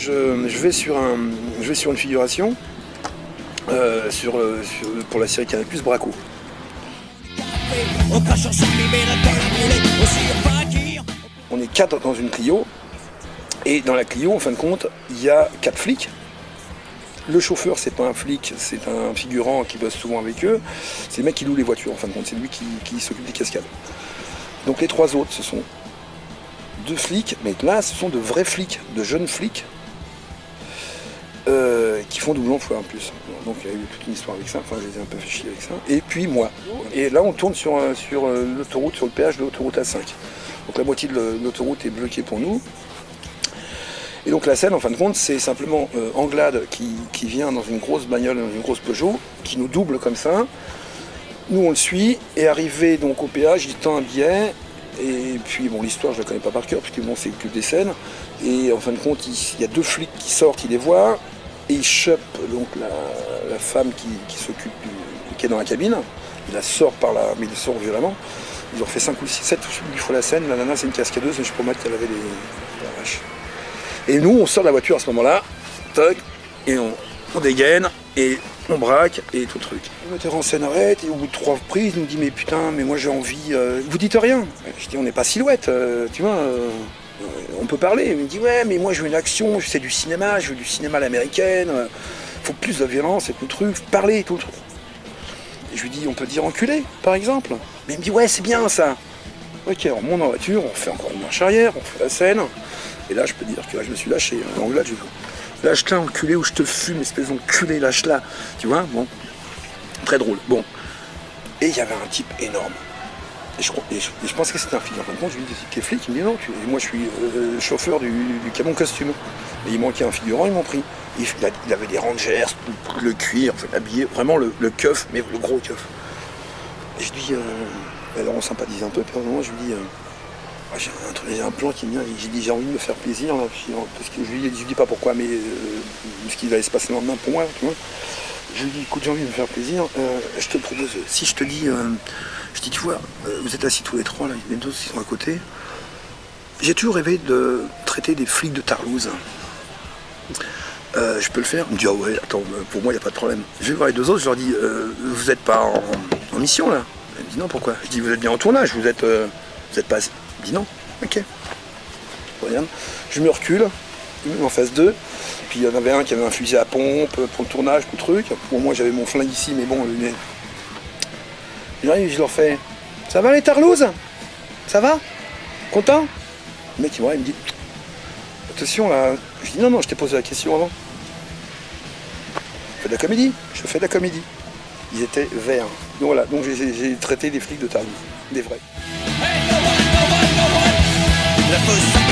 je vais sur une figuration pour la série Canal+, Braco. On est 4 dans une Clio, et dans la Clio, en fin de compte, il y a 4 flics. Le chauffeur, c'est pas un flic, c'est un figurant qui bosse souvent avec eux. C'est le mec qui loue les voitures, en fin de compte, c'est lui qui s'occupe des cascades. Donc les 3 autres, ce sont 2 flics, mais là, ce sont de vrais flics, de jeunes flics, qui font double emploi en plus. Donc il y a eu toute une histoire avec ça, enfin j'ai un peu fait chier avec ça. Et puis moi. Et là on tourne sur l'autoroute, sur le péage de l'autoroute A5. Donc la moitié de l'autoroute est bloquée pour nous. Et donc la scène, en fin de compte, c'est simplement Anglade qui vient dans une grosse bagnole, dans une grosse Peugeot, qui nous double comme ça. Nous on le suit, et arrivé donc au péage, il tend un billet. Et puis bon, l'histoire je la connais pas par cœur, puisque bon, c'est que des scènes. Et en fin de compte, il y a 2 flics qui sortent, ils les voient, et ils chopent donc la femme qui s'occupe qui est dans la cabine. Il la sort par là, mais il la sort violemment. Ils ont fait 5 ou 6, 7 ou 8 fois la scène. La nana c'est une cascadeuse, mais je promets qu'elle avait la vache. Et nous on sort de la voiture à ce moment-là, toc, et on dégaine, et on braque, et tout le truc. Le metteur en scène arrête, et au bout de 3 reprises, il nous dit mais putain, mais moi j'ai envie. Vous dites rien. Je dis on n'est pas Silhouette, tu vois. On peut parler. Il me dit ouais, mais moi je veux une action, c'est du cinéma, je veux du cinéma à l'américaine. Faut plus de violence et tout le truc. Parler, tout le truc. Et je lui dis on peut dire enculé, par exemple. Mais il me dit ouais, c'est bien ça. Ok, on monte en voiture, on fait encore une marche arrière, on fait la scène. Et là, je peux dire que là, je me suis lâché. Donc là, je dis lâche-la, enculé, ou je te fume, espèce d'enculé, lâche-la. Tu vois, bon. Très drôle. Bon. Et il y avait un type énorme. Et je pensais que c'était un flic. En fin de compte, je lui dis, t'es flic? Il me dit non. Et moi, je suis chauffeur du camion costume. Et il manquait un figurant, ils m'ont pris. Il avait des rangers, le cuir, enfin, habillé, vraiment le keuf, mais le gros keuf. Et je dis, alors on sympathise un peu, puis à un moment, je lui dis, j'ai un plan qui me vient, j'ai dit j'ai envie de me faire plaisir, là, parce que je lui dis pas pourquoi, mais ce qui va se passer le lendemain pour moi, tu vois. Je lui dis écoute, j'ai envie de me faire plaisir, je te propose, si je te dis, tu vois, vous êtes assis tous les 3 là, les 2 qui sont à côté, j'ai toujours rêvé de traiter des flics de Tarlouse. Je peux le faire? Il me dit ah ouais, attends, pour moi il n'y a pas de problème. Je vais voir les 2 autres, je leur dis vous n'êtes pas en mission là? Il me dit non, pourquoi? Je dis vous êtes bien en tournage, vous êtes pas... Il dit non, ok. Regarde. Je me recule, en phase 2, puis il y en avait un qui avait un fusil à pompe pour le tournage, tout le truc. Pour moi j'avais mon flingue ici, mais bon, j'arrive, je leur fais ça va les Tarlouses? Ça va? Content? Le mec il me dit attention là. Je dis non, je t'ai posé la question avant. Je fais de la comédie, je fais de la comédie. Ils étaient verts. Donc voilà, donc j'ai traité des flics de Tarlouse, des vrais. La